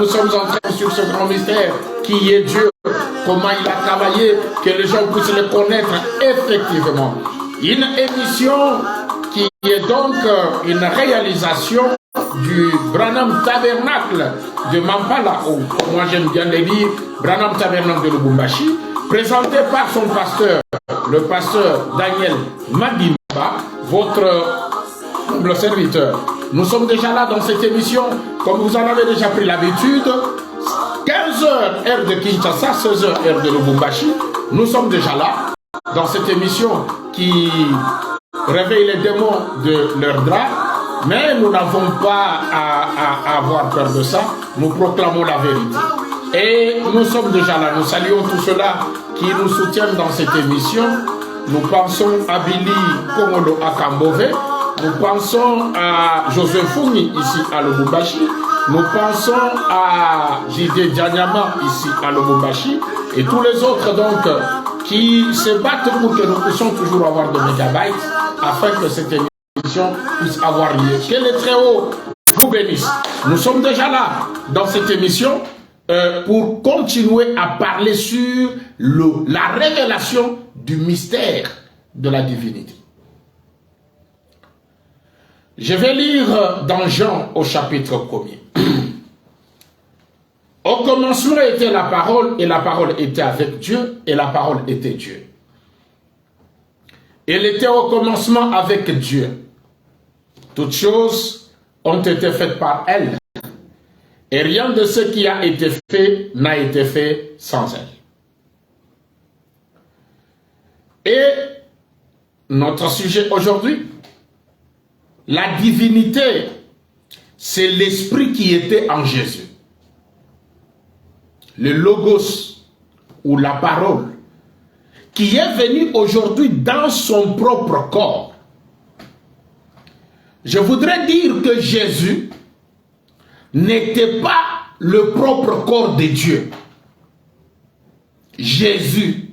nous sommes entrés sur ce grand mystère qui est Dieu, comment il a travaillé, que les gens puissent le connaître effectivement. Une émission qui est donc une réalisation du Branham Tabernacle de Mampala, ou moi j'aime bien le dire, Branham Tabernacle de Lubumbashi, présenté par son pasteur, le pasteur Daniel Magimba, votre humble serviteur. Nous sommes déjà là dans cette émission, comme vous en avez déjà pris l'habitude, 15h heure de Kinshasa, 16h heure de Lubumbashi. Nous sommes déjà là dans cette émission qui réveille les démons de leur drap, mais nous n'avons pas à avoir peur de ça. Nous proclamons la vérité. Et nous sommes déjà là. Nous saluons tous ceux-là qui nous soutiennent dans cette émission. Nous pensons à Billy Komolo Akambove. Nous pensons à Joseph Founi ici à Lubumbashi. Nous pensons à J.D. Djanyama ici à Lubumbashi. Et tous les autres donc qui se battent pour que nous puissions toujours avoir de mégabytes afin que cette émission puisse avoir lieu. Que le Très-Haut vous bénisse. Nous sommes déjà là dans cette émission pour continuer à parler sur la révélation du mystère de la divinité. Je vais lire dans Jean au chapitre 1er. Au commencement était la parole, et la parole était avec Dieu, et la parole était Dieu. Elle était au commencement avec Dieu. Toutes choses ont été faites par elle, et rien de ce qui a été fait n'a été fait sans elle. Et notre sujet aujourd'hui, la divinité, c'est l'esprit qui était en Jésus. Le logos ou la parole qui est venu aujourd'hui dans son propre corps. Je voudrais dire que Jésus n'était pas le propre corps de Dieu. Jésus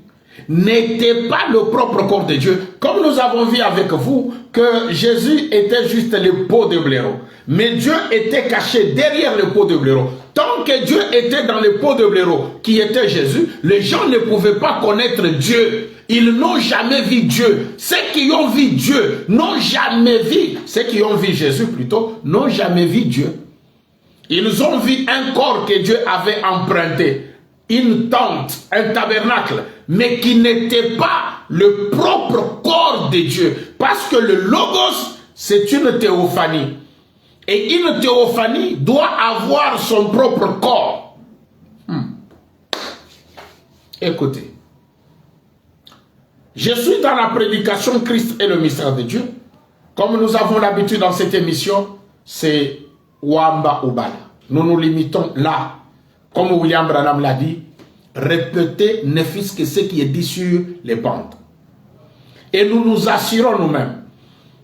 n'était pas le propre corps de Dieu. Comme nous avons vu avec vous que Jésus était juste le pot de blaireau. Mais Dieu était caché derrière le pot de blaireau. Tant que Dieu était dans le pot de blaireau, qui était Jésus, les gens ne pouvaient pas connaître Dieu. Ils n'ont jamais vu Dieu. Ceux qui ont vu Dieu n'ont jamais vu, ceux qui ont vu Jésus plutôt, n'ont jamais vu Dieu. Ils ont vu un corps que Dieu avait emprunté, une tente, un tabernacle, mais qui n'était pas le propre corps de Dieu. Parce que le logos, c'est une théophanie. Et une théophanie doit avoir son propre corps. Écoutez. Je suis dans la prédication Christ et le mystère de Dieu. Comme nous avons l'habitude dans cette émission, c'est Wamba Ubala. Nous nous limitons là. Comme William Branham l'a dit, répéter ne fût-ce que ce qui est dit sur les bandes. Et nous nous assurons nous-mêmes,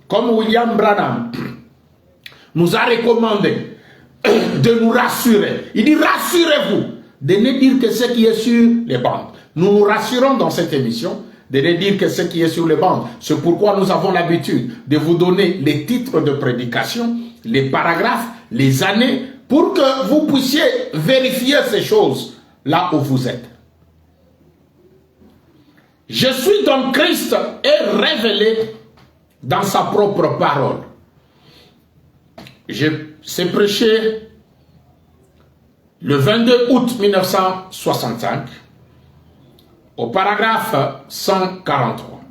comme William Branham nous a recommandé de nous rassurer. Il dit rassurez-vous de ne dire que ce qui est sur les bandes. Nous nous rassurons dans cette émission de ne dire que ce qui est sur les bandes. C'est pourquoi nous avons l'habitude de vous donner les titres de prédication, les paragraphes, les années, pour que vous puissiez vérifier ces choses là où vous êtes. Je suis donc Christ est révélé dans sa propre parole. C'est prêché le 22 août 1965 au paragraphe 143.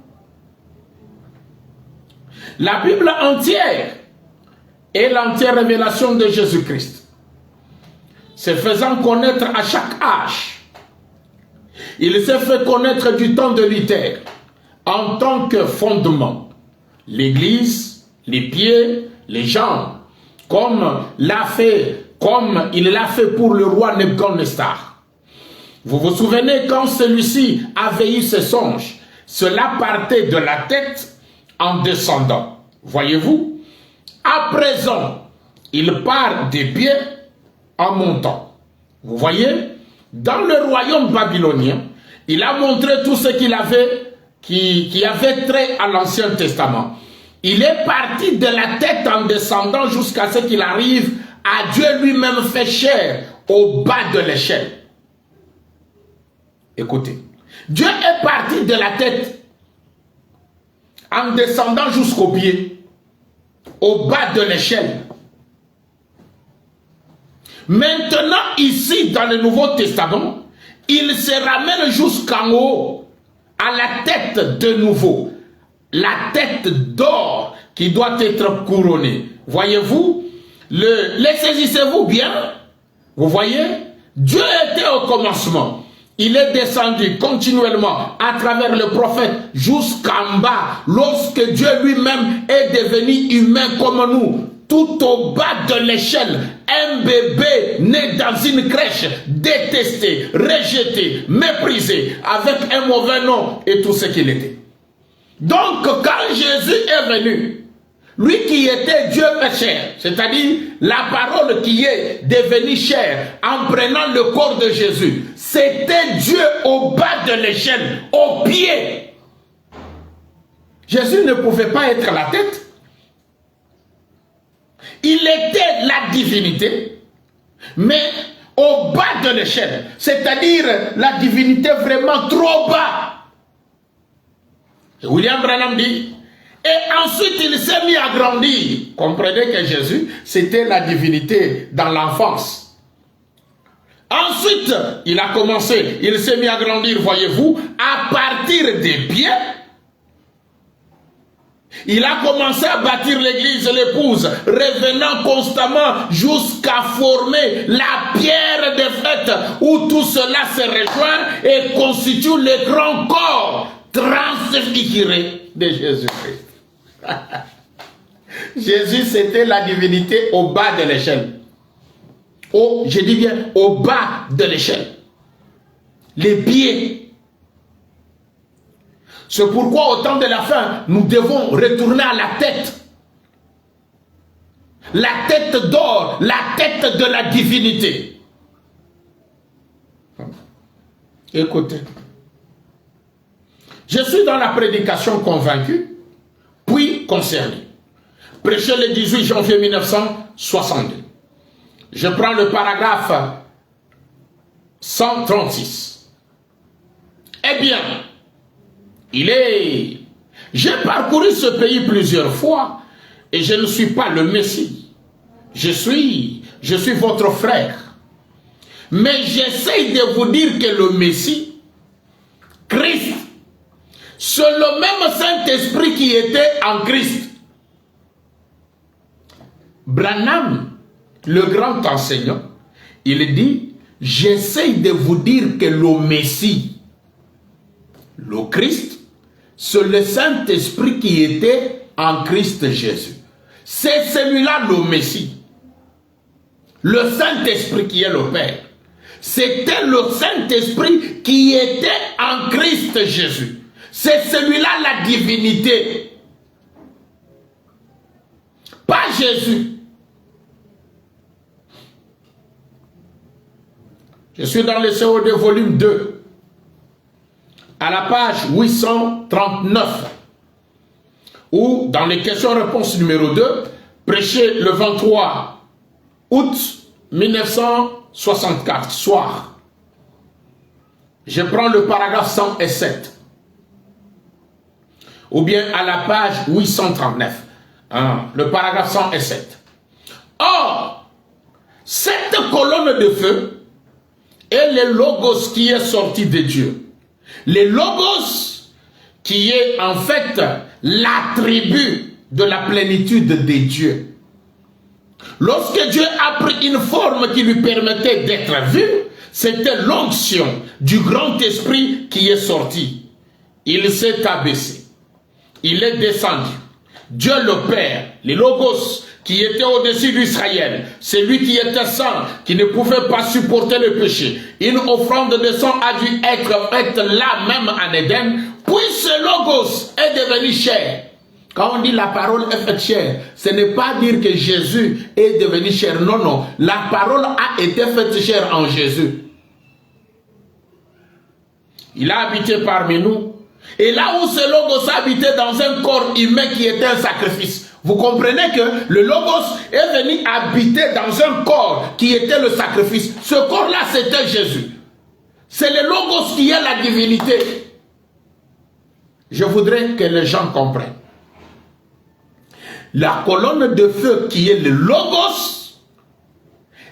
La Bible entière est l'entière révélation de Jésus-Christ, se faisant connaître à chaque âge. Il s'est fait connaître du temps de Luther en tant que fondement. L'Église, les pieds, les jambes, comme il l'a fait pour le roi Nebuchadnezzar. Vous vous souvenez quand celui-ci avait eu ses songes, cela partait de la tête en descendant. Voyez-vous? À présent, il part des pieds en montant. Vous voyez? Dans le royaume babylonien, il a montré tout ce qu'il avait, qui avait trait à l'Ancien Testament. Il est parti de la tête en descendant jusqu'à ce qu'il arrive à Dieu lui-même fait chair, au bas de l'échelle. Écoutez, Dieu est parti de la tête en descendant jusqu'aux pieds, au bas de l'échelle. Maintenant, ici, dans le Nouveau Testament, il se ramène jusqu'en haut, à la tête de nouveau. La tête d'or qui doit être couronnée. Voyez-vous, les saisissez-vous bien? Vous voyez? Dieu était au commencement. Il est descendu continuellement à travers le prophète jusqu'en bas, lorsque Dieu lui-même est devenu humain comme nous. Tout au bas de l'échelle, un bébé né dans une crèche, détesté, rejeté, méprisé, avec un mauvais nom et tout ce qu'il était. Donc, quand Jésus est venu, lui qui était Dieu fait chair, c'est-à-dire la parole qui est devenue chair en prenant le corps de Jésus, c'était Dieu au bas de l'échelle, au pied. Jésus ne pouvait pas être la tête. Il était la divinité, mais au bas de l'échelle, c'est-à-dire la divinité vraiment trop bas. William Branham dit, et ensuite il s'est mis à grandir. Comprenez que Jésus, c'était la divinité dans l'enfance. Ensuite, il a commencé, il s'est mis à grandir, voyez-vous, à partir des pieds. Il a commencé à bâtir l'église, l'épouse, revenant constamment jusqu'à former la pierre de fête où tout cela se rejoint et constitue le grand corps transfiguré de Jésus-Christ. Jésus, c'était la divinité au bas de l'échelle. Je dis bien au bas de l'échelle. Les pieds. C'est pourquoi au temps de la fin, nous devons retourner à la tête. La tête d'or, la tête de la divinité. Écoutez. Je suis dans la prédication convaincu, puis concerné. Prêché le 18 janvier 1962. Je prends le paragraphe 136. Eh bien, j'ai parcouru ce pays plusieurs fois et je ne suis pas le Messie. Je suis votre frère. Mais j'essaie de vous dire que le Messie, Christ, c'est le même Saint-Esprit qui était en Christ. Branham, le grand enseignant, il dit, j'essaie de vous dire que le Messie, le Christ, c'est le Saint-Esprit qui était en Christ Jésus. C'est celui-là le Messie. Le Saint-Esprit qui est le Père. C'était le Saint-Esprit qui était en Christ Jésus. C'est celui-là la divinité. Pas Jésus. Je suis dans le COD volume 2. À la page 839. Ou dans les questions-réponses numéro 2, prêché le 23 août 1964, soir. Je prends le paragraphe 107. Ou bien à la page 839. Le paragraphe 107. Or, cette colonne de feu est le logos qui est sorti de Dieu. Le logos qui est en fait l'attribut de la plénitude de Dieu. Lorsque Dieu a pris une forme qui lui permettait d'être vu, c'était l'onction du grand esprit qui est sorti. Il s'est abaissé. Il est descendu. Dieu le Père, le Logos, qui était au-dessus d'Israël, celui qui était saint, qui ne pouvait pas supporter le péché. Une offrande de sang a dû être faite là même en Éden, puis ce Logos est devenu chair. Quand on dit la parole est faite chair, ce n'est pas dire que Jésus est devenu chair. Non, non. La parole a été faite chair en Jésus. Il a habité parmi nous. Et là où ce Logos habitait dans un corps humain qui était un sacrifice, Vous comprenez que le Logos est venu habiter dans un corps qui était le sacrifice. Ce corps-là, c'était Jésus. C'est le Logos qui est la divinité. Je voudrais que les gens comprennent. La colonne de feu qui est le Logos,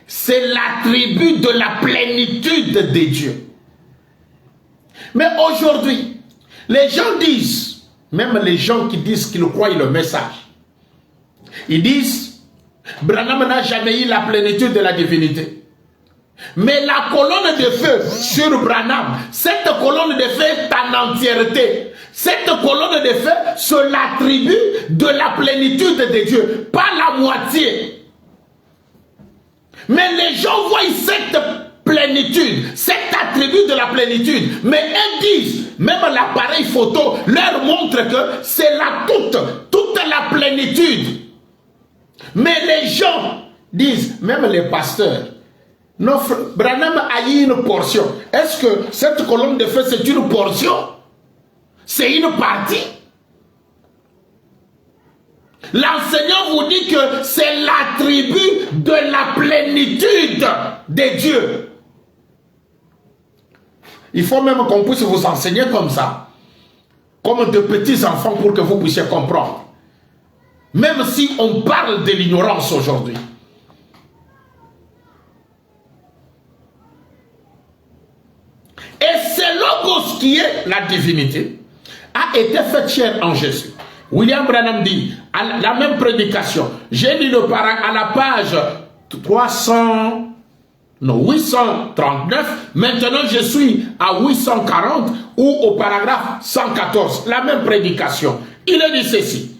c'est l'attribut de la plénitude de Dieu. Mais aujourd'hui, les gens disent, même les gens qui disent qu'ils croient le message, ils disent, Branham n'a jamais eu la plénitude de la divinité. Mais la colonne de feu sur Branham, cette colonne de feu est en entièreté. Cette colonne de feu, c'est l'attribut de la plénitude de Dieu, pas la moitié. Mais les gens voient cette plénitude, cet attribut de la plénitude, mais ils disent, même l'appareil photo leur montre que c'est la toute la plénitude. Mais les gens disent, même les pasteurs, notre Branham a eu une portion. Est-ce que cette colonne de feu c'est une portion? C'est une partie? L'enseignant vous dit que c'est l'attribut de la plénitude de Dieu. Il faut même qu'on puisse vous enseigner comme ça, comme de petits enfants pour que vous puissiez comprendre. Même si on parle de l'ignorance aujourd'hui. Et c'est Logos qui est la divinité, a été fait chair en Jésus. William Branham dit, à la même prédication, j'ai lu le paragraphe à la page 839, maintenant je suis à 840 ou au paragraphe 114, la même prédication. Il a dit ceci.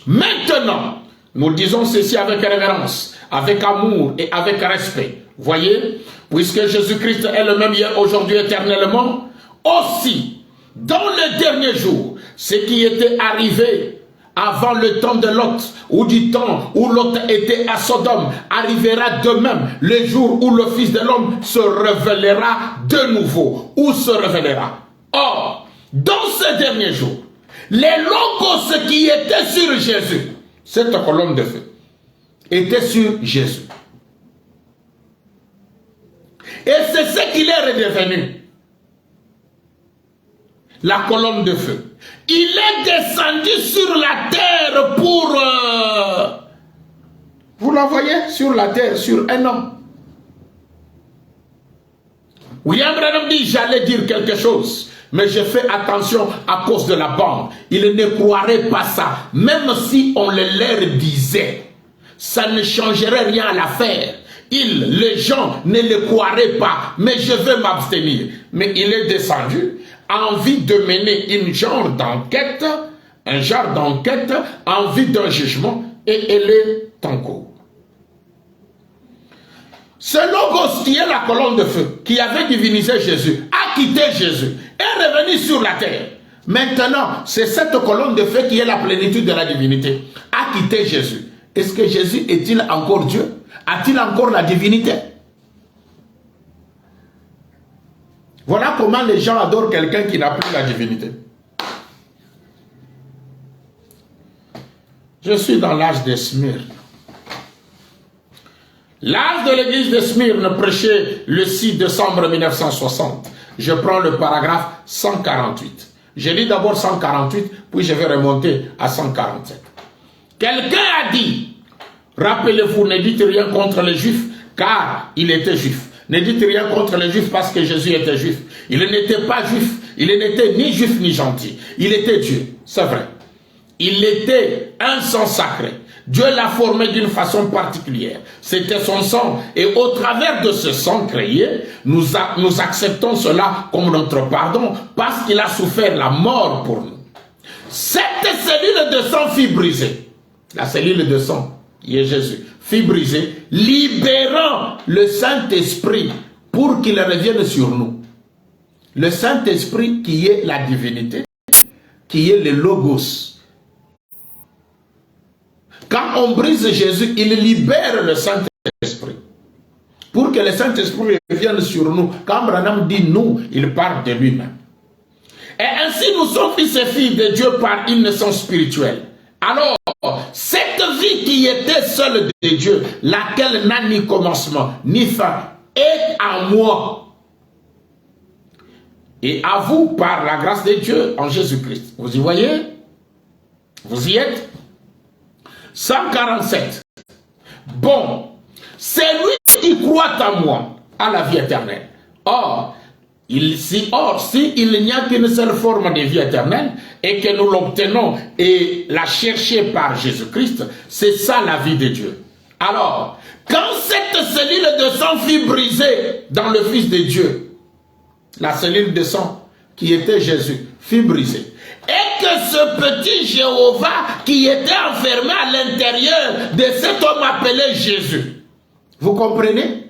Maintenant, nous disons ceci avec révérence, avec amour et avec respect. Voyez, puisque Jésus-Christ est le même hier, aujourd'hui, éternellement, aussi, dans le dernier jour, ce qui était arrivé avant le temps de Lot, ou du temps où Lot était à Sodome, arrivera de même le jour où le Fils de l'homme se révélera de nouveau, ou se révélera. Or, dans ce dernier jour, les Logos qui étaient sur Jésus, cette colonne de feu, était sur Jésus. Et c'est ce qu'il est redevenu. La colonne de feu. Il est descendu sur la terre pour... vous la voyez sur la terre, sur un homme. William Branham dit, j'allais dire quelque chose, mais je fais attention à cause de la bande. Il ne croirait pas ça. Même si on le leur disait, ça ne changerait rien à l'affaire. Les gens ne le croiraient pas, mais je vais m'abstenir. Mais il est descendu, envie de mener un genre d'enquête, envie d'un jugement, et elle est en cours. Ce Logos qui est la colonne de feu, qui avait divinisé Jésus, a quitté Jésus, est revenu sur la terre. Maintenant, c'est cette colonne de feu qui est la plénitude de la divinité, a quitté Jésus. Est-ce que Jésus est-il encore Dieu? A-t-il encore la divinité? Voilà comment les gens adorent quelqu'un qui n'a plus la divinité. Je suis dans l'âge de Smyrne. L'âge de l'église de Smyrne prêchait le 6 décembre 1960. Je prends le paragraphe 148. Je lis d'abord 148, puis je vais remonter à 147. Quelqu'un a dit, rappelez-vous, ne dites rien contre les Juifs, car il était juif. Ne dites rien contre les Juifs parce que Jésus était juif. Il n'était pas juif. Il n'était ni juif ni gentil. Il était Dieu. C'est vrai. Il était un sang sacré. Dieu l'a formé d'une façon particulière. C'était son sang. Et au travers de ce sang créé, nous acceptons cela comme notre pardon parce qu'il a souffert la mort pour nous. Cette cellule de sang fut brisée. La cellule de sang, qui est Jésus, fut brisée, libérant le Saint-Esprit pour qu'il revienne sur nous. Le Saint-Esprit qui est la divinité, qui est le Logos. Quand on brise Jésus, il libère le Saint-Esprit. Pour que le Saint-Esprit revienne sur nous. Quand Branham dit nous, il parle de lui-même. Et ainsi nous sommes fils et filles de Dieu par une naissance spirituelle. Alors, cette partie qui était seule de Dieu, laquelle n'a ni commencement, ni fin, est en moi. Et à vous, par la grâce de Dieu, en Jésus-Christ. Vous y voyez? Vous y êtes? 147. Bon, c'est lui qui croit en moi, à la vie éternelle. Or, s'il n'y a qu'une seule forme de vie éternelle, et que nous l'obtenons et la chercher par Jésus-Christ, c'est ça la vie de Dieu. Alors, quand cette cellule de sang fut brisée dans le Fils de Dieu, la cellule de sang qui était Jésus fut brisée, et que ce petit Jéhovah qui était enfermé à l'intérieur de cet homme appelé Jésus, vous comprenez?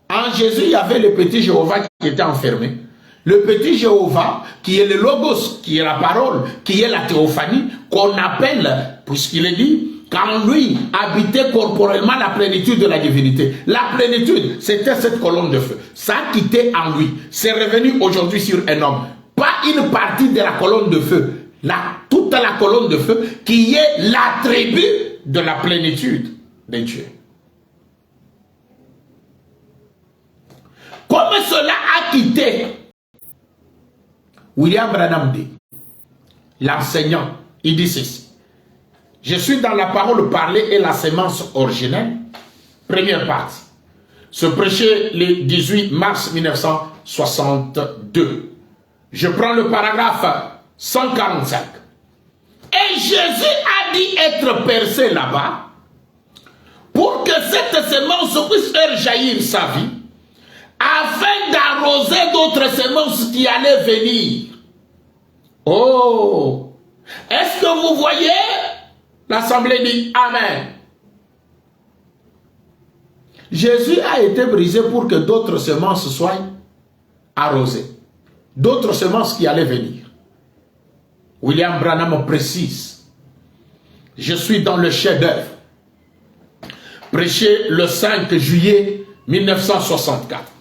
En Jésus, il y avait le petit Jéhovah qui était enfermé. Le petit Jéhovah, qui est le Logos, qui est la parole, qui est la théophanie, qu'on appelle, puisqu'il est dit, qu'en lui habitait corporellement la plénitude de la divinité. La plénitude, c'était cette colonne de feu. Ça a quitté en lui. C'est revenu aujourd'hui sur un homme. Pas une partie de la colonne de feu. Toute la colonne de feu qui est l'attribut de la plénitude de Dieu. Comme cela a quitté William Branham dit, l'enseignant, il dit ceci. Je suis dans la parole parlée et la sémence originelle. Première partie. Se prêcher le 18 mars 1962. Je prends le paragraphe 145. Et Jésus a dit être percé là-bas pour que cette sémence puisse faire jaillir sa vie afin d'arroser d'autres semences qui allaient venir. Oh! Est-ce que vous voyez? L'assemblée dit Amen. Jésus a été brisé pour que d'autres semences soient arrosées. D'autres semences qui allaient venir. William Branham précise. Je suis dans le chef-d'œuvre. Prêché le 5 juillet 1964.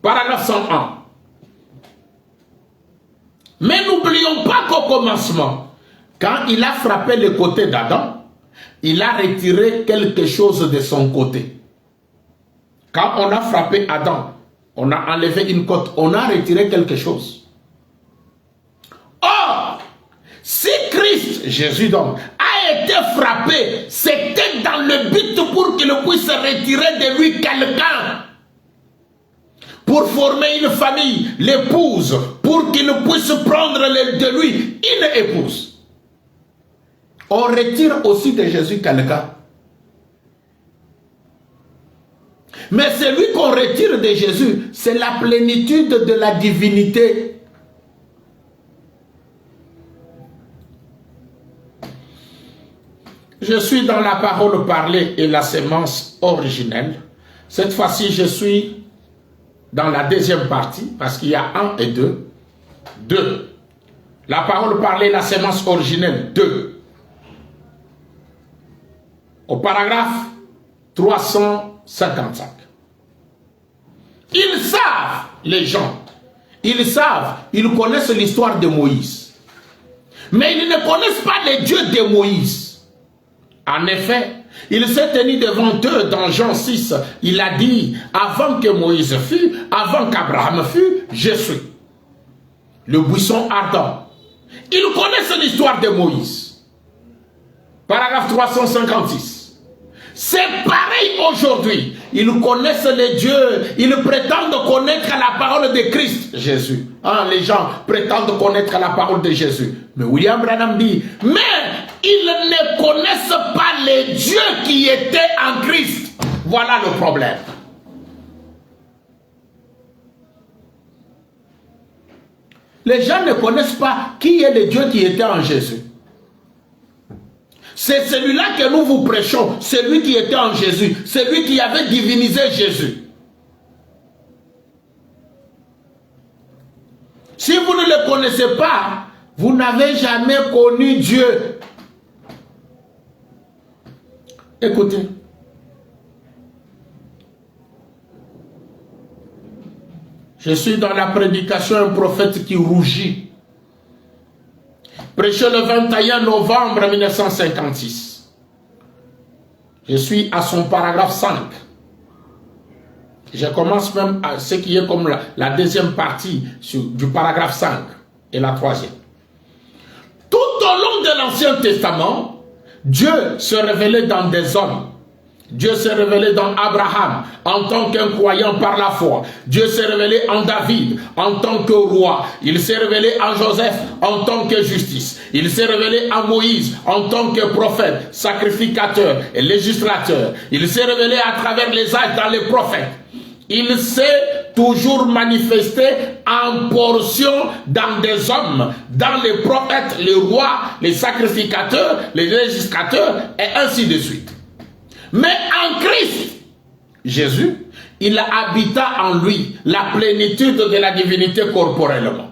Paragraphe 101. Mais n'oublions pas qu'au commencement, quand il a frappé le côté d'Adam, il a retiré quelque chose de son côté. Quand on a frappé Adam, on a enlevé une côte, on a retiré quelque chose. Or, si Christ, Jésus donc, a été frappé, c'était dans le but pour qu'il puisse retirer de lui quelqu'un. Pour former une famille, l'épouse, pour qu'il puisse prendre de lui une épouse. On retire aussi de Jésus quelqu'un. Mais celui qu'on retire de Jésus, c'est la plénitude de la divinité. Je suis dans la parole parlée et la sémence originelle. Cette fois-ci, je suis dans la deuxième partie, parce qu'il y a 1 et 2. 2. La parole parlée, la sémence originelle, 2. Au paragraphe 355. Ils savent, les gens, ils savent, ils connaissent l'histoire de Moïse. Mais ils ne connaissent pas le Dieu de Moïse. En effet, il s'est tenu devant eux dans Jean 6. Il a dit, avant que Moïse fût, avant qu'Abraham fût, je suis. Le buisson ardent. Ils connaissent l'histoire de Moïse. Paragraphe 356. C'est pareil aujourd'hui. Ils connaissent les dieux. Ils prétendent connaître la parole de Christ, Jésus. Les gens prétendent connaître la parole de Jésus. Mais William Branham dit, mais ils ne connaissent pas les dieux qui étaient en Christ. Voilà le problème. Les gens ne connaissent pas qui est le Dieu qui était en Jésus. C'est celui-là que nous vous prêchons, celui qui était en Jésus, celui qui avait divinisé Jésus. Si vous ne le connaissez pas, vous n'avez jamais connu Dieu. Écoutez. Je suis dans la prédication, un prophète qui rougit. Prêché le 21 novembre 1956. Je suis à son paragraphe 5. Je commence même à ce qui est comme la deuxième partie du paragraphe 5 et la troisième. Tout au long de l'Ancien Testament, Dieu se révélait dans des hommes. Dieu s'est révélé dans Abraham en tant qu'un croyant par la foi. Dieu s'est révélé en David en tant que roi. Il s'est révélé en Joseph en tant que justice. Il s'est révélé en Moïse en tant que prophète, sacrificateur et législateur. Il s'est révélé à travers les âges dans les prophètes. Il s'est toujours manifesté en portion dans des hommes, dans les prophètes, les rois, les sacrificateurs, les législateurs et ainsi de suite. Mais en Christ, Jésus, il habita en lui la plénitude de la divinité corporellement.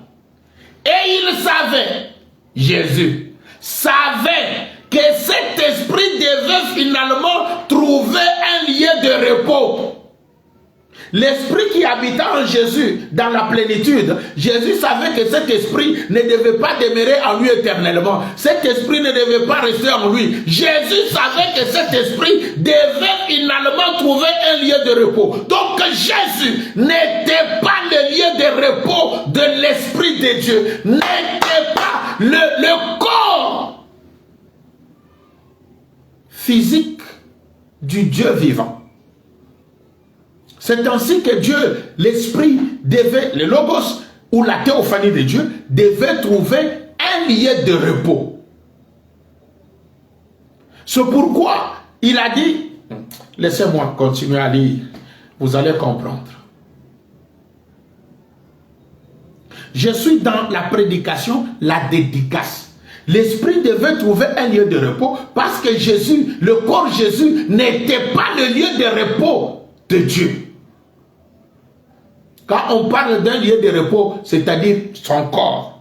Et il savait, Jésus savait que cet esprit devait finalement trouver un lieu de repos. L'esprit qui habitait en Jésus dans la plénitude, Jésus savait que cet esprit ne devait pas demeurer en lui éternellement. Cet esprit ne devait pas rester en lui. Jésus savait que cet esprit devait finalement trouver un lieu de repos. Donc Jésus n'était pas le lieu de repos de l'esprit de Dieu, n'était pas le corps physique du Dieu vivant. C'est ainsi que Dieu, l'esprit devait, le logos ou la théophanie de Dieu devait trouver un lieu de repos. C'est pourquoi il a dit, laissez-moi continuer à lire, vous allez comprendre. Je suis dans la prédication, la dédicace. L'esprit devait trouver un lieu de repos parce que Jésus, le corps Jésus, n'était pas le lieu de repos de Dieu. Quand on parle d'un lieu de repos, c'est-à-dire son corps.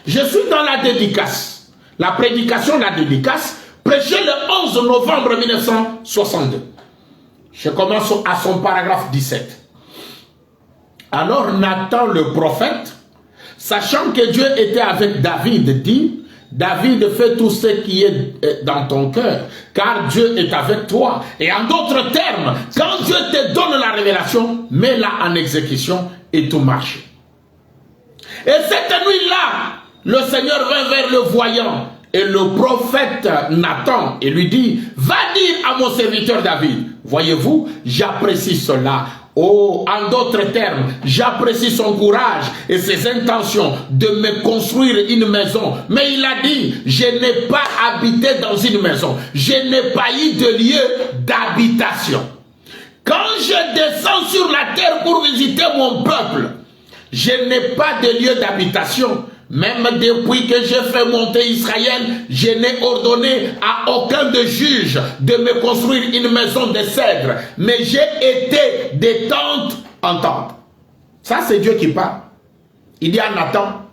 Je suis dans la dédicace. La prédication, la dédicace, prêchée le 11 novembre 1962. Je commence à son paragraphe 17. Alors Nathan le prophète, sachant que Dieu était avec David, dit, David, fais tout ce qui est dans ton cœur, car Dieu est avec toi. Et en d'autres termes, quand Dieu te donne la révélation, mets-la en exécution et tout marche. Et cette nuit-là, le Seigneur vint vers le voyant et le prophète Nathan et lui dit, va dire à mon serviteur David, voyez-vous, j'apprécie cela. Oh, en d'autres termes, j'apprécie son courage et ses intentions de me construire une maison. Mais il a dit, je n'ai pas habité dans une maison. Je n'ai pas eu de lieu d'habitation. Quand je descends sur la terre pour visiter mon peuple, je n'ai pas de lieu d'habitation. Même depuis que j'ai fait monter Israël, je n'ai ordonné à aucun de juge de me construire une maison de cèdre. Mais j'ai été de tente en tente. Ça, c'est Dieu qui parle. Il dit à Nathan,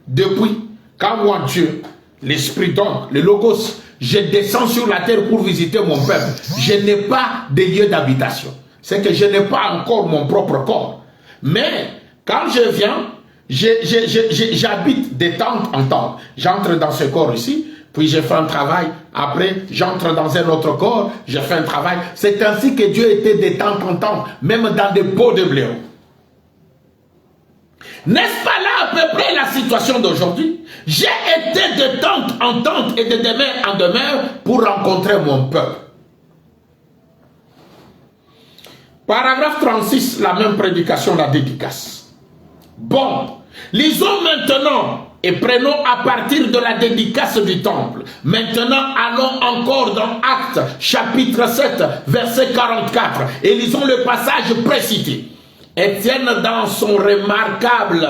depuis quand moi, Dieu, l'Esprit donc, le Logos, je descends sur la terre pour visiter mon peuple, je n'ai pas de lieu d'habitation. C'est que je n'ai pas encore mon propre corps. Mais quand je viens, j'habite de tente en tente. J'entre dans ce corps ici, puis je fais un travail. Après, j'entre dans un autre corps, je fais un travail. C'est ainsi que Dieu était de tente en tente, même dans des pots de blé. N'est-ce pas là à peu près la situation d'aujourd'hui? J'ai été de tente en tente et de demeure en demeure pour rencontrer mon peuple. Paragraphe 36, la même prédication, la dédicace. Bon, lisons maintenant et prenons à partir de la dédicace du temple. Maintenant, allons encore dans Actes, chapitre 7, verset 44, et lisons le passage précité. Étienne, dans son remarquable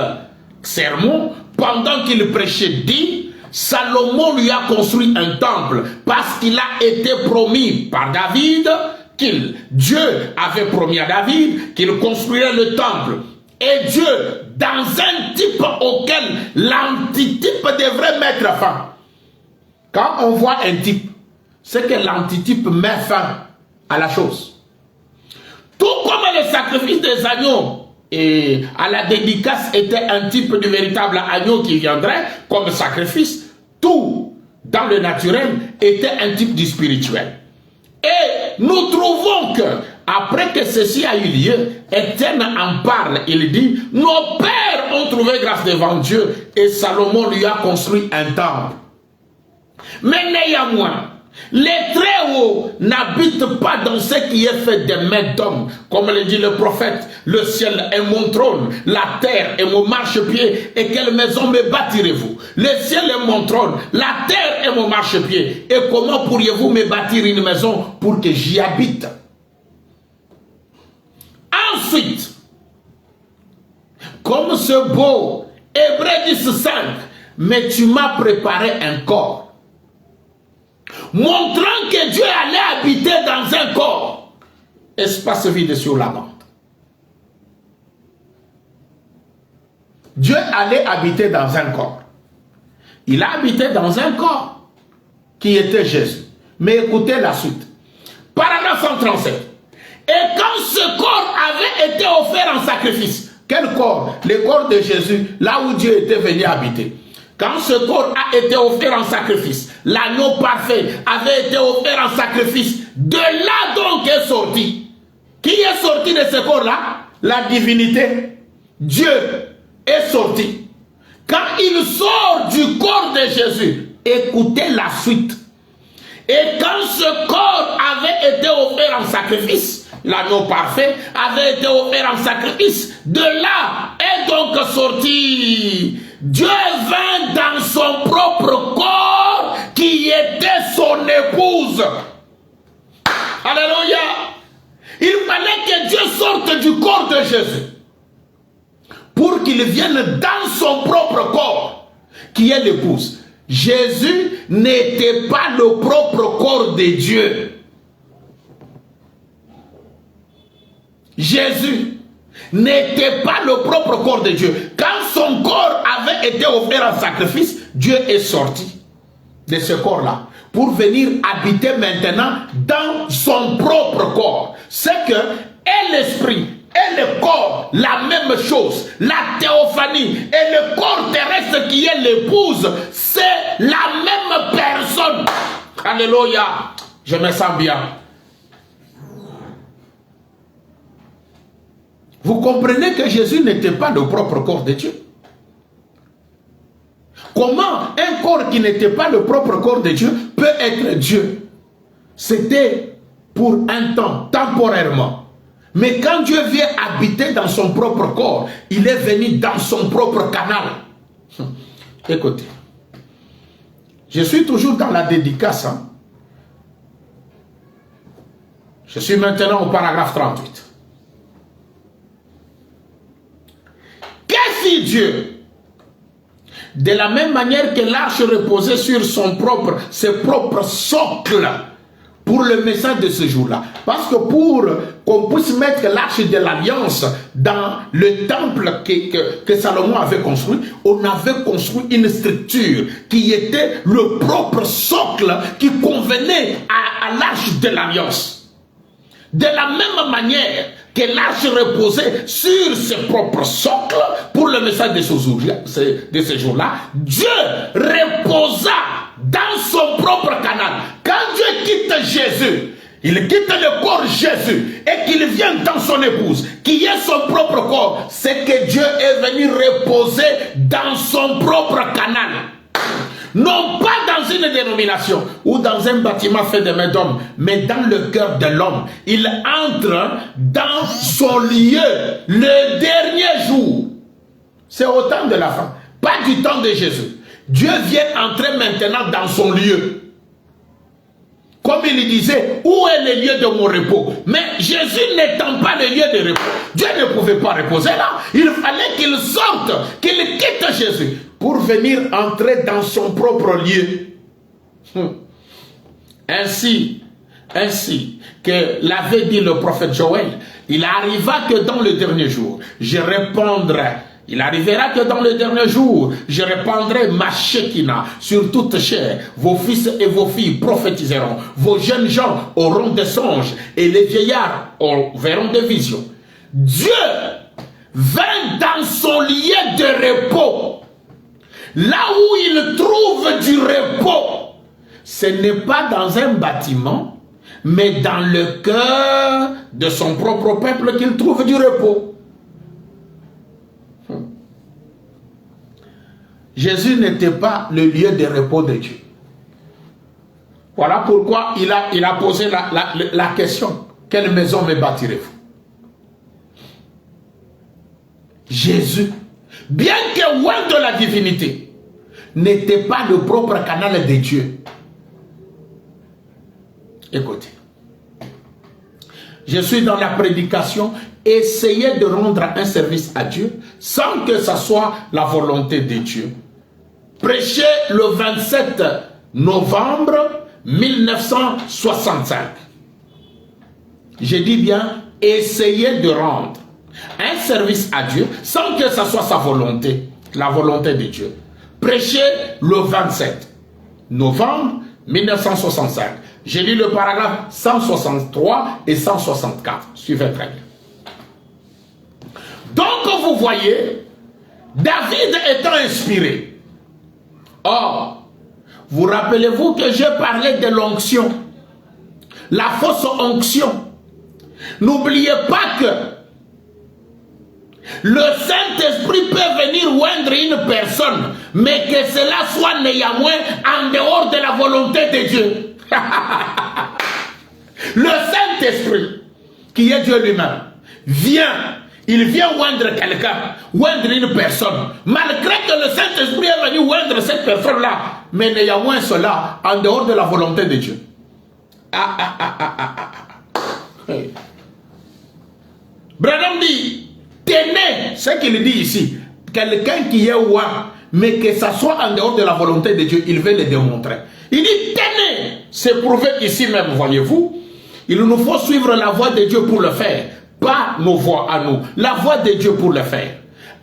sermon, pendant qu'il prêchait, dit, Salomon lui a construit un temple parce qu'il a été promis par David, Dieu avait promis à David qu'il construirait le temple. Et Dieu, dans un type auquel l'antitype devrait mettre fin. Quand on voit un type, c'est que l'antitype met fin à la chose. Tout comme le sacrifice des agneaux et à la dédicace était un type du véritable agneau qui viendrait comme sacrifice, tout dans le naturel, était un type du spirituel. Et nous trouvons que, après que ceci a eu lieu, Étienne en parle, il dit, nos pères ont trouvé grâce devant Dieu et Salomon lui a construit un temple. Mais néanmoins, les très hauts n'habitent pas dans ce qui est fait des mains d'hommes. Comme le dit le prophète, le ciel est mon trône, la terre est mon marchepied, et quelle maison me bâtirez-vous? Le ciel est mon trône, la terre est mon marchepied, et comment pourriez-vous me bâtir une maison pour que j'y habite? Ensuite, comme ce beau, Hébreux 10:5, mais tu m'as préparé un corps, montrant que Dieu allait habiter dans un corps, espace vide sur la bande. Dieu allait habiter dans un corps. Il a habité dans un corps qui était Jésus. Mais écoutez la suite. Paragraphe 137. Et quand ce corps avait été offert en sacrifice, quel corps? Le corps de Jésus, là où Dieu était venu habiter. Quand ce corps a été offert en sacrifice, l'agneau parfait avait été offert en sacrifice, de là donc est sorti. Qui est sorti de ce corps-là? La divinité. Dieu est sorti. Quand il sort du corps de Jésus, écoutez la suite. Et quand ce corps avait été offert en sacrifice, l'agneau parfait avait été offert en sacrifice, de là est donc sorti. Dieu vint dans son propre corps qui était son épouse. Alléluia. Il fallait que Dieu sorte du corps de Jésus pour qu'il vienne dans son propre corps qui est l'épouse. Jésus n'était pas le propre corps de Dieu. Jésus n'était pas le propre corps de Dieu. Quand son corps avait été offert en sacrifice, Dieu est sorti de ce corps-là pour venir habiter maintenant dans son propre corps. C'est que et l'esprit et le corps, la même chose. La théophanie et le corps terrestre qui est l'épouse, c'est la même personne. Alléluia. Je me sens bien. Vous comprenez que Jésus n'était pas le propre corps de Dieu. Comment un corps qui n'était pas le propre corps de Dieu peut être Dieu? C'était pour un temps, temporairement. Mais quand Dieu vient habiter dans son propre corps, il est venu dans son propre canal. Écoutez, je suis toujours dans la dédicace. Hein? Je suis maintenant au paragraphe 38. Qu'est-ce que Dieu? De la même manière que l'arche reposait sur ses propres socles pour le message de ce jour-là. Parce que pour qu'on puisse mettre l'arche de l'alliance dans le temple que Salomon avait construit, on avait construit une structure qui était le propre socle qui convenait à l'arche de l'alliance. De la même manière que l'arche reposait sur ses propres socles pour le message de ce jour-là, Dieu reposa dans son propre canal. Quand Dieu quitte Jésus, il quitte le corps Jésus et qu'il vient dans son épouse, qui est son propre corps, c'est que Dieu est venu reposer dans son propre canal. Non pas dans une dénomination ou dans un bâtiment fait de main d'homme, mais dans le cœur de l'homme. Il entre dans son lieu le dernier jour. C'est au temps de la fin, pas du temps de Jésus. Dieu vient entrer maintenant dans son lieu. Comme il disait, où est le lieu de mon repos? Mais Jésus n'étant pas le lieu de repos, Dieu ne pouvait pas reposer là. Il fallait qu'il sorte, qu'il quitte Jésus pour venir entrer dans son propre lieu. Ainsi que l'avait dit le prophète Joël, il arriva que dans le dernier jour, je répondrai. Il arrivera que dans le dernier jour, je répandrai ma Shekinah sur toute chair. Vos fils et vos filles prophétiseront. Vos jeunes gens auront des songes et les vieillards verront des visions. Dieu vint dans son lieu de repos. Là où il trouve du repos, ce n'est pas dans un bâtiment, mais dans le cœur de son propre peuple qu'il trouve du repos. Jésus n'était pas le lieu de repos de Dieu. Voilà pourquoi il a posé la question. Quelle maison me bâtirez-vous? Jésus, bien que loin de la divinité, n'était pas le propre canal de Dieu. Écoutez, je suis dans la prédication, essayez de rendre un service à Dieu sans que ce soit la volonté de Dieu. Prêchez le 27 novembre 1965. Je dis bien, essayez de rendre un service à Dieu sans que ce soit sa volonté, la volonté de Dieu. Prêchez le 27 novembre 1965. J'ai lu le paragraphe 163 et 164. Suivez très bien. Donc vous voyez, David étant inspiré. Or, vous rappelez-vous que j'ai parlé de l'onction, la fausse onction. N'oubliez pas que le Saint-Esprit peut venir oindre une personne, mais que cela soit néanmoins en dehors de la volonté de Dieu. Le Saint-Esprit, qui est Dieu lui-même, il vient oindre quelqu'un, oindre une personne, malgré que le Saint-Esprit est venu oindre cette personne-là, mais néanmoins cela en dehors de la volonté de Dieu. Hey. Branham dit, tenez, ce qu'il dit ici, quelqu'un qui est oint, mais que ça soit en dehors de la volonté de Dieu, il veut le démontrer. Il dit, tenez, c'est prouvé ici même, voyez-vous, il nous faut suivre la voie de Dieu pour le faire, pas nos voies à nous, la voie de Dieu pour le faire.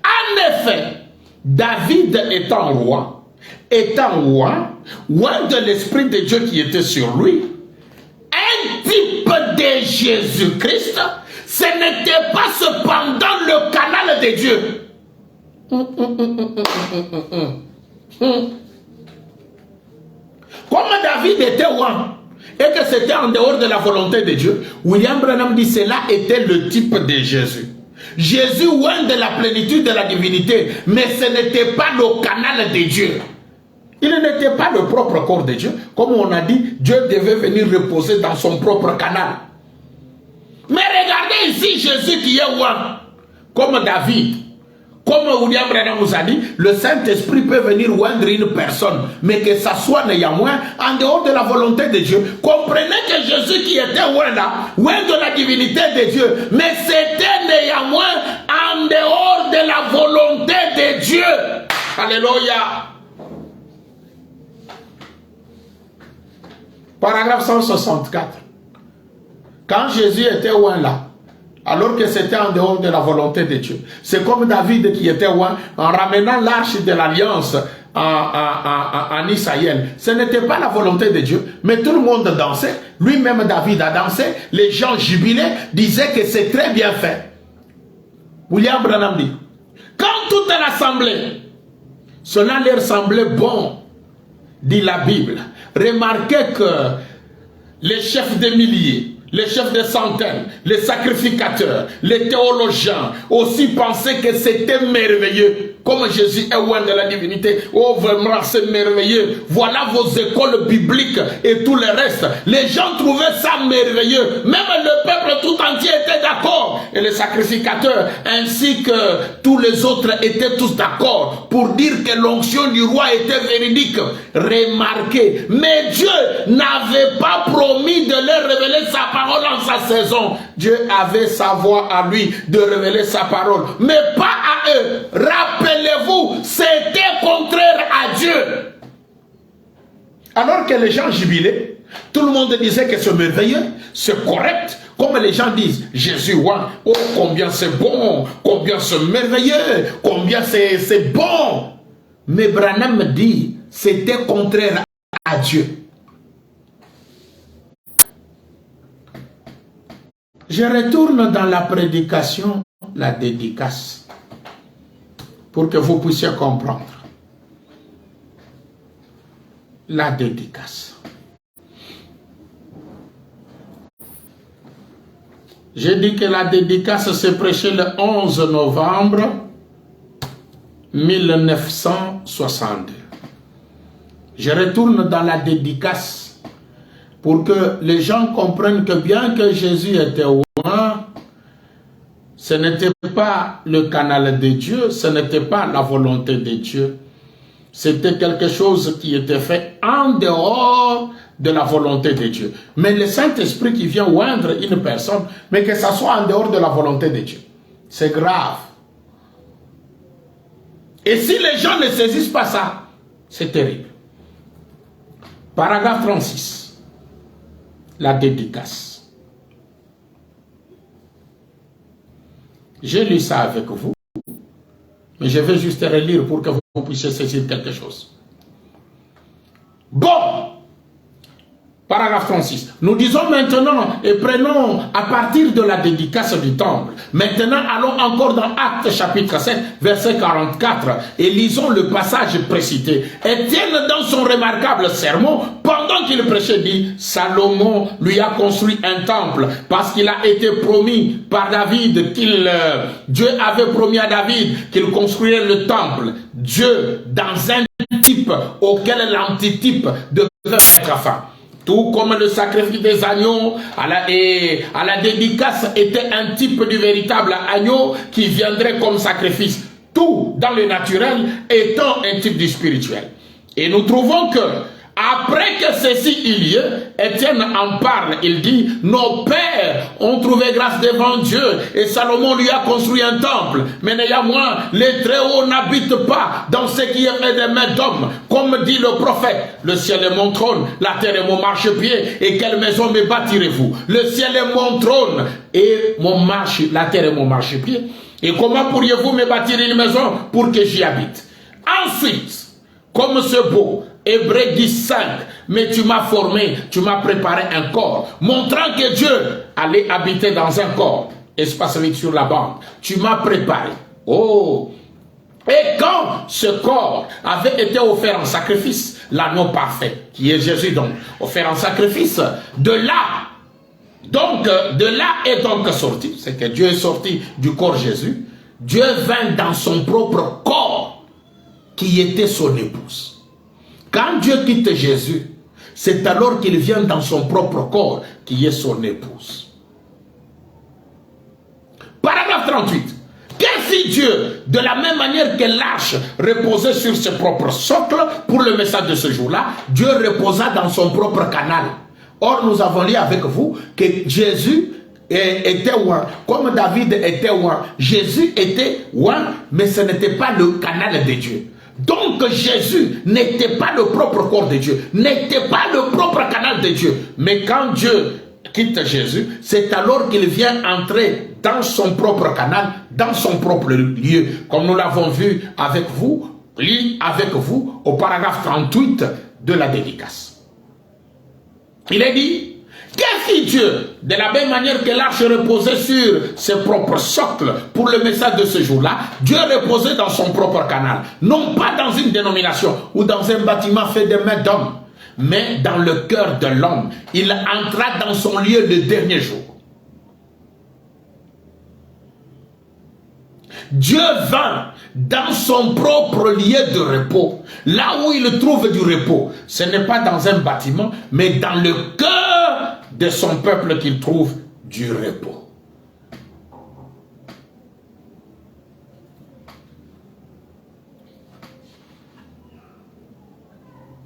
En effet, David étant roi de l'Esprit de Dieu qui était sur lui, un type de Jésus-Christ, ce n'était pas cependant le canal de Dieu. Comme David était roi et que c'était en dehors de la volonté de Dieu, William Branham dit cela était le type de Jésus. Jésus oint de la plénitude de la divinité, mais ce n'était pas le canal de Dieu. Il n'était pas le propre corps de Dieu. Comme on a dit, Dieu devait venir reposer dans son propre canal. Mais regardez ici Jésus qui est oint, comme David. Comme William Branham nous a dit, le Saint-Esprit peut venir oindre une personne, mais que ça soit néanmoins en dehors de la volonté de Dieu. Comprenez que Jésus qui était oint là, oint de la divinité de Dieu, mais c'était néanmoins en dehors de la volonté de Dieu. Alléluia. Paragraphe 164. Quand Jésus était oint là, alors que c'était en dehors de la volonté de Dieu. C'est comme David qui était oint en ramenant l'arche de l'alliance en Israël. Ce n'était pas la volonté de Dieu, mais tout le monde dansait. Lui-même David a dansé, les gens jubilaient, disaient que c'est très bien fait. William Branham dit, quand toute l'assemblée, cela leur semblait bon, dit la Bible. Remarquez que les chefs de milliers, les chefs de centaines, les sacrificateurs, les théologiens aussi pensaient que c'était merveilleux. Comme Jésus est loin de la divinité. Oh, vraiment, c'est merveilleux. Voilà vos écoles bibliques et tout le reste. Les gens trouvaient ça merveilleux. Même le peuple tout entier était d'accord. Et les sacrificateurs, ainsi que tous les autres, étaient tous d'accord pour dire que l'onction du roi était véridique. Remarquez, mais Dieu n'avait pas promis de leur révéler sa parole en sa saison. Dieu avait sa voix à lui de révéler sa parole, mais pas à eux. Rappelez-vous, c'était contraire à Dieu. Alors que les gens jubilaient, tout le monde disait que c'est merveilleux, c'est correct. Comme les gens disent, Jésus, oh combien c'est bon, combien c'est merveilleux, combien c'est bon. Mais Branham dit, c'était contraire à Dieu. Je retourne dans la prédication, la dédicace, pour que vous puissiez comprendre. La dédicace. J'ai dit que la dédicace s'est prêchée le 11 novembre 1962. Je retourne dans la dédicace pour que les gens comprennent que bien que Jésus était loin, ce n'était pas le canal de Dieu, ce n'était pas la volonté de Dieu. C'était quelque chose qui était fait en dehors de la volonté de Dieu. Mais le Saint-Esprit qui vient oindre une personne, mais que ça soit en dehors de la volonté de Dieu, c'est grave. Et si les gens ne saisissent pas ça, c'est terrible. Paragraphe 36. La dédicace. J'ai lu ça avec vous, mais je vais juste relire pour que vous puissiez saisir quelque chose. Bon, paragraphe 36. Nous disons maintenant et prenons à partir de la dédicace du temple. Maintenant, allons encore dans Actes chapitre 7, verset 44 et lisons le passage précité. Étienne, dans son remarquable sermon, pendant qu'il prêchait, dit, Salomon lui a construit un temple parce qu'il a été promis par David Dieu avait promis à David qu'il construirait le temple. Dieu, dans un type auquel l'antitype devait être fin. Tout comme le sacrifice des agneaux à la dédicace était un type du véritable agneau qui viendrait comme sacrifice. Tout dans le naturel étant un type du spirituel. Et nous trouvons que après que ceci il y ait, Étienne en parle, il dit, nos pères ont trouvé grâce devant Dieu et Salomon lui a construit un temple. Mais néanmoins, les Très-Hauts n'habitent pas dans ce qui est fait des mains d'hommes. Comme dit le prophète, le ciel est mon trône, la terre est mon marchepied, et quelle maison me bâtirez-vous? Le ciel est mon trône et la terre est mon marchepied. Et comment pourriez-vous me bâtir une maison pour que j'y habite? Ensuite, comme c'est beau, Hébreux 10:5, mais tu m'as formé, tu m'as préparé un corps, montrant que Dieu allait habiter dans un corps. Espace vide sur la bande. Tu m'as préparé. Oh! Et quand ce corps avait été offert en sacrifice, l'agneau parfait, qui est Jésus donc, offert en sacrifice, de là est donc sorti, c'est que Dieu est sorti du corps Jésus, Dieu vint dans son propre corps, qui était son épouse. Quand Dieu quitte Jésus, c'est alors qu'il vient dans son propre corps, qui est son épouse. Paragraphe 38. Que fit Dieu de la même manière que l'arche reposait sur ses propres socles pour le message de ce jour-là, Dieu reposa dans son propre canal. Or, nous avons lu avec vous que Jésus était oint, comme David était oint. Jésus était oint, mais ce n'était pas le canal de Dieu. Donc Jésus n'était pas le propre corps de Dieu, n'était pas le propre canal de Dieu. Mais quand Dieu quitte Jésus, c'est alors qu'il vient entrer dans son propre canal, dans son propre lieu, comme nous l'avons vu avec vous, au paragraphe 38 de la dédicace. Il est dit, que fit Dieu de la même manière que l'arche reposait sur ses propres socles pour le message de ce jour-là, Dieu reposait dans son propre canal, non pas dans une dénomination ou dans un bâtiment fait de mains d'hommes, mais dans le cœur de l'homme. Il entra dans son lieu le dernier jour. Dieu vint dans son propre lieu de repos, là où il trouve du repos. Ce n'est pas dans un bâtiment, mais dans le cœur de son peuple qu'il trouve du repos.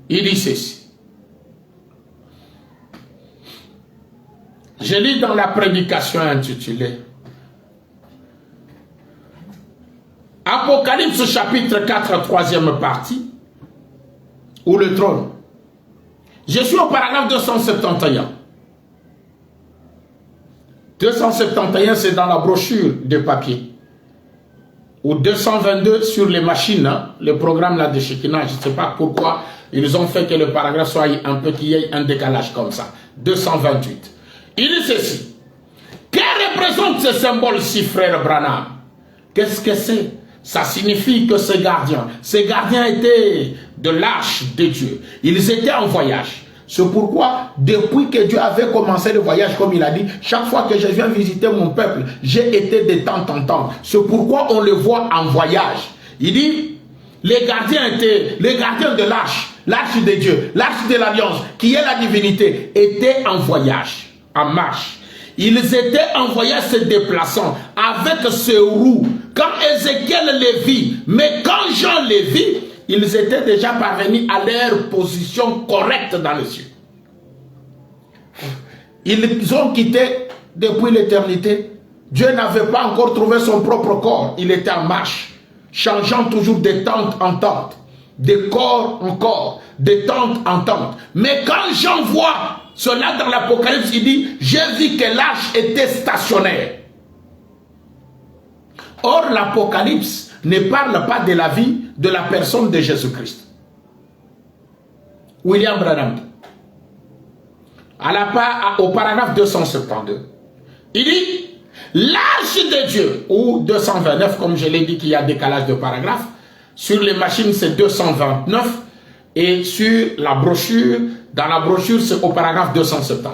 Il dit ceci. Je lis dans la prédication intitulée Apocalypse chapitre 4, troisième partie, ou le trône. Je suis au paragraphe 271. 271, c'est dans la brochure de papier. Ou 222 sur les machines, hein, le programme là de Shekinah. Je ne sais pas pourquoi ils ont fait que le paragraphe soit un peu qu'il y ait un décalage comme ça. 228. Il dit ceci. Que représente ce symbole-ci, frère Branham? Qu'est-ce que c'est? Ça signifie que ces gardiens étaient de l'arche de Dieu. Ils étaient en voyage. C'est pourquoi, depuis que Dieu avait commencé le voyage, comme il a dit, chaque fois que je viens visiter mon peuple, j'ai été de temps en temps. C'est pourquoi on le voit en voyage. Il dit, les gardiens de l'arche de Dieu, l'arche de l'alliance, qui est la divinité, étaient en voyage, en marche. Ils étaient en voyage se déplaçant avec ce roues. Quand Ézéchiel les vit, mais quand Jean les vit, ils étaient déjà parvenus à leur position correcte dans les cieux. Ils ont quitté depuis l'éternité. Dieu n'avait pas encore trouvé son propre corps. Il était en marche, changeant toujours de tente en tente, de corps en corps, de tente en tente. Mais quand Jean voit cela dans l'Apocalypse, il dit, j'ai vu que l'arche était stationnaire. Or, l'Apocalypse ne parle pas de la vie de la personne de Jésus-Christ. William Branham, au paragraphe 272, il dit, l'arche de Dieu, ou 229, comme je l'ai dit qu'il y a décalage de paragraphe, sur les machines c'est 229, et sur la brochure, dans la brochure c'est au paragraphe 272,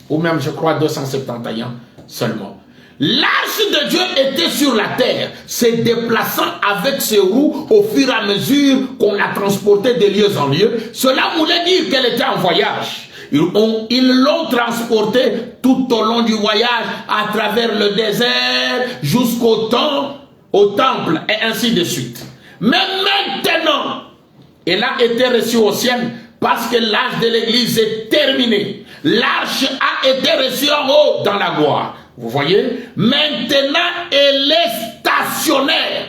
ou même je crois 271 seulement. L'arche de Dieu était sur la terre, se déplaçant avec ses roues au fur et à mesure qu'on la transportait de lieu en lieu. Cela voulait dire qu'elle était en voyage. Ils l'ont transportée tout au long du voyage, à travers le désert, jusqu'au temple, et ainsi de suite. Mais maintenant, elle a été reçue au ciel parce que l'âge de l'église est terminé. L'arche a été reçue en haut dans la gloire. Vous voyez? Maintenant, elle est stationnaire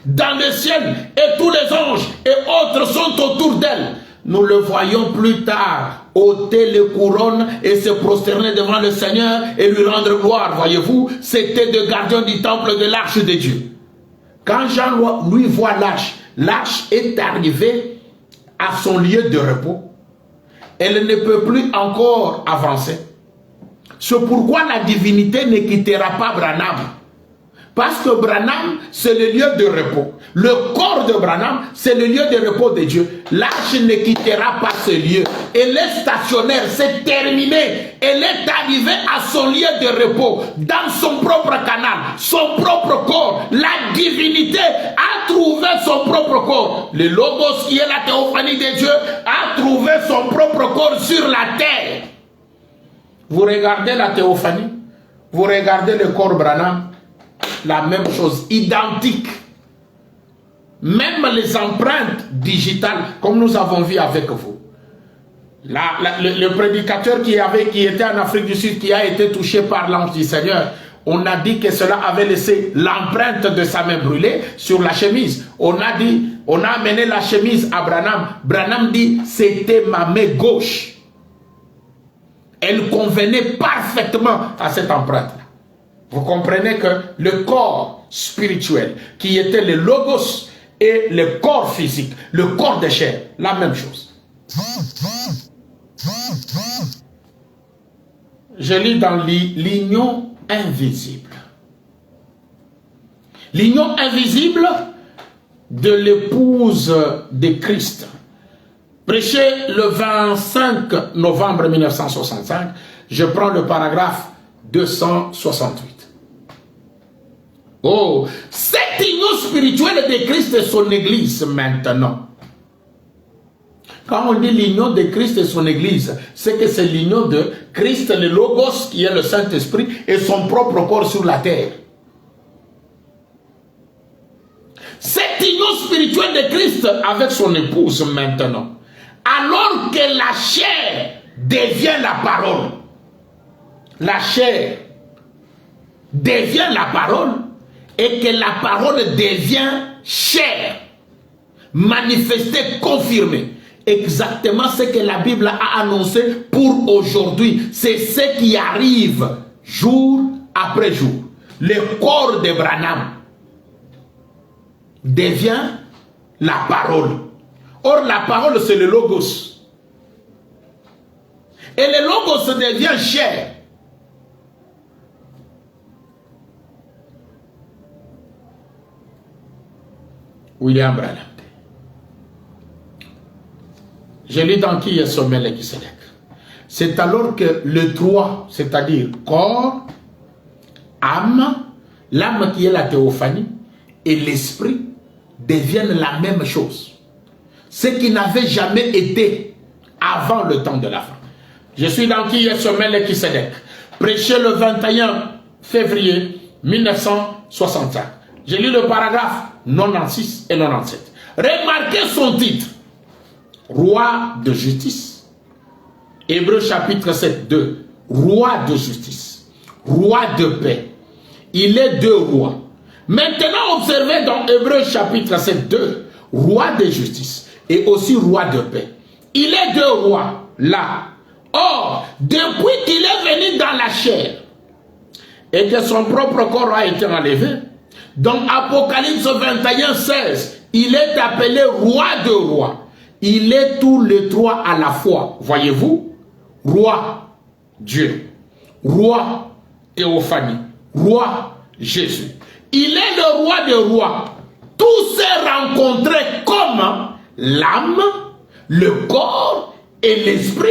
dans le ciel et tous les anges et autres sont autour d'elle. Nous le voyons plus tard ôter les couronnes et se prosterner devant le Seigneur et lui rendre gloire. Voyez-vous, c'était de gardien du temple de l'arche de Dieu. Quand Jean lui voit l'arche, l'arche est arrivée à son lieu de repos. Elle ne peut plus encore avancer. C'est pourquoi la divinité ne quittera pas Branham. Parce que Branham, c'est le lieu de repos. Le corps de Branham, c'est le lieu de repos de Dieu. L'arche ne quittera pas ce lieu. Elle est stationnaire, c'est terminé. Elle est arrivée à son lieu de repos, dans son propre canal, son propre corps. La divinité a trouvé son propre corps. Le Logos, qui est la théophanie de Dieu, a trouvé son propre corps sur la terre. Vous regardez la théophanie, vous regardez le corps Branham, la même chose, identique. Même les empreintes digitales, comme nous avons vu avec vous. Le prédicateur qui était en Afrique du Sud, qui a été touché par l'ange du Seigneur, on a dit que cela avait laissé l'empreinte de sa main brûlée sur la chemise. On a amené la chemise à Branham. Branham dit, c'était ma main gauche. Elle convenait parfaitement à cette empreinte-là. Vous comprenez que le corps spirituel, qui était le logos, et le corps physique, le corps de chair, la même chose. Je lis dans l'union invisible. L'union invisible de l'épouse de Christ. Prêché le 25 novembre 1965, je prends le paragraphe 268. Oh, cette union spirituelle de Christ et son Église maintenant. Quand on dit l'union de Christ et son Église, c'est que c'est l'union de Christ, le Logos, qui est le Saint-Esprit, et son propre corps sur la terre. Cette union spirituelle de Christ avec son épouse maintenant, alors que la chair devient la parole. La chair devient la parole et que la parole devient chair, manifestée, confirmée. Exactement ce que la Bible a annoncé pour aujourd'hui. C'est ce qui arrive jour après jour. Le corps de Branham devient la parole. Or, la parole, c'est le logos. Et le logos devient chair. William Branham. Je lis dans qui est sommet Melchisédek. C'est alors que le trois, c'est-à-dire corps, âme, l'âme qui est la théophanie, et l'esprit deviennent la même chose. Ce qui n'avait jamais été avant le temps de la fin. Je suis dans qui est sommet Melchisédek. Prêché le 21 février 1965. J'ai lu le paragraphe 96 et 97. Remarquez son titre. Roi de justice. Hébreux chapitre 7, 2. Roi de justice. Roi de paix. Il est deux rois. Maintenant, observez dans Hébreux chapitre 7, 2. Roi de justice. Et aussi roi de paix. Il est deux rois là. Or, depuis qu'il est venu dans la chair et que son propre corps a été enlevé, dans Apocalypse 21, 16, il est appelé roi de rois. Il est tous les trois à la fois. Voyez-vous? Roi Dieu, roi théophanie, roi Jésus. Il est le roi des rois. Tous s'est rencontrés comme l'âme, le corps et l'esprit.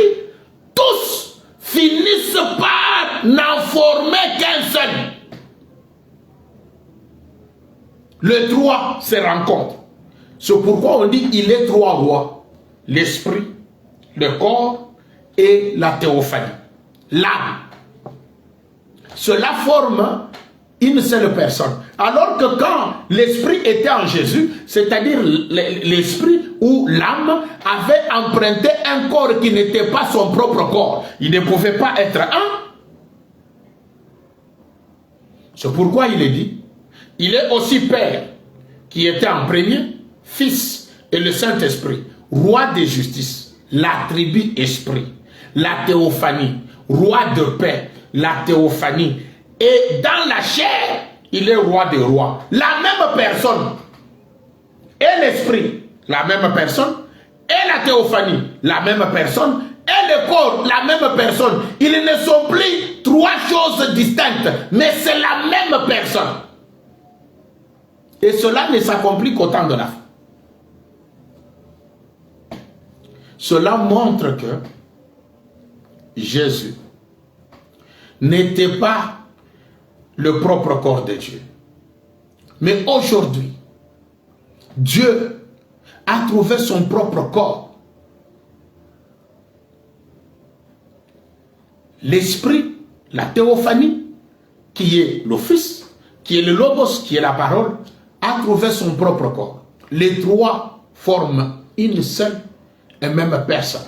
Tous finissent par n'en former qu'un seul. Les trois se rencontrent. C'est pourquoi on dit il est trois rois. L'esprit, le corps et la théophanie. L'âme. Cela forme une seule personne. Alors que quand l'esprit était en Jésus, c'est-à-dire l'esprit ou l'âme avait emprunté un corps qui n'était pas son propre corps. Il ne pouvait pas être un. C'est pourquoi il est dit, il est aussi Père, qui était en premier, Fils et le Saint-Esprit, Roi de justice, l'attribut esprit, la théophanie, Roi de paix, la théophanie. Et dans la chair, il est roi des rois. La même personne. Et l'esprit, la même personne. Et la théophanie, la même personne. Et le corps, la même personne. Ils ne sont plus trois choses distinctes, mais c'est la même personne. Et cela ne s'accomplit qu'au temps de la fin. Cela montre que Jésus n'était pas le propre corps de Dieu. Mais aujourd'hui, Dieu a trouvé son propre corps. L'esprit, la théophanie, qui est le Fils, qui est le Logos, qui est la parole, a trouvé son propre corps. Les trois forment une seule et même personne.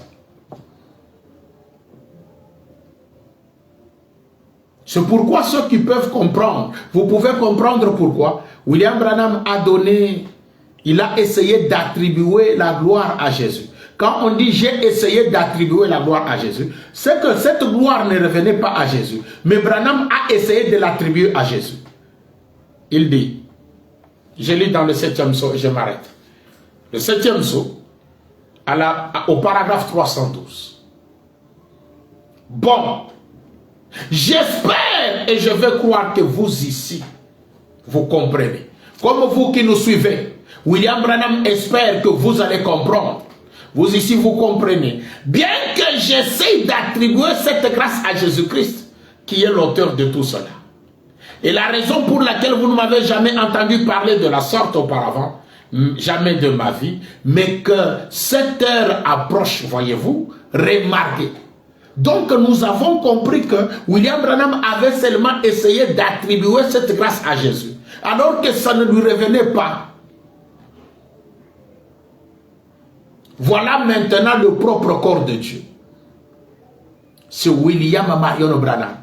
C'est pourquoi ceux qui peuvent comprendre, vous pouvez comprendre pourquoi William Branham a donné, il a essayé d'attribuer la gloire à Jésus. Quand on dit j'ai essayé d'attribuer la gloire à Jésus, c'est que cette gloire ne revenait pas à Jésus. Mais Branham a essayé de l'attribuer à Jésus. Il dit, je lis dans le 7e psaume et je m'arrête. Le 7e psaume, au paragraphe 312. Bon, j'espère et je veux croire que vous ici, vous comprenez. Comme vous qui nous suivez, William Branham espère que vous allez comprendre. Vous ici, vous comprenez. Bien que j'essaie d'attribuer cette grâce à Jésus-Christ, qui est l'auteur de tout cela. Et la raison pour laquelle vous ne m'avez jamais entendu parler de la sorte auparavant, jamais de ma vie, mais que cette heure approche, voyez-vous, remarquez. Donc nous avons compris que William Branham avait seulement essayé d'attribuer cette grâce à Jésus, alors que ça ne lui revenait pas. Voilà maintenant le propre corps de Dieu. C'est William Marion Branham.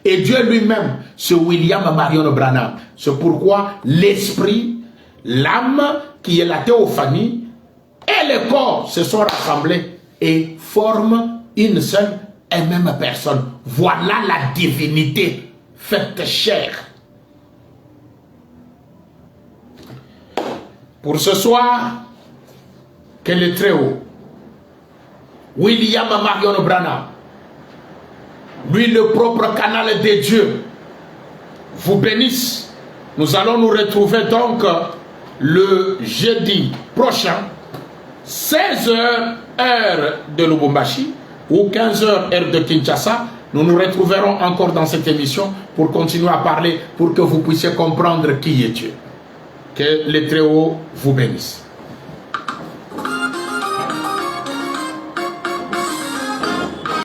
Et Dieu lui-même, c'est William Marion Branham. C'est pourquoi l'esprit, l'âme, qui est la théophanie, et le corps se sont rassemblés et forment une seule et même personne. Voilà la divinité faite chair. Pour ce soir, que le Très-Haut, William Marion Branham, lui le propre canal de Dieu, vous bénisse. Nous allons nous retrouver donc le jeudi prochain, 16 h heure de Lubumbashi ou 15 heures, heure de Kinshasa. Nous nous retrouverons encore dans cette émission pour continuer à parler, pour que vous puissiez comprendre qui est Dieu. Que le Très-Haut vous bénisse.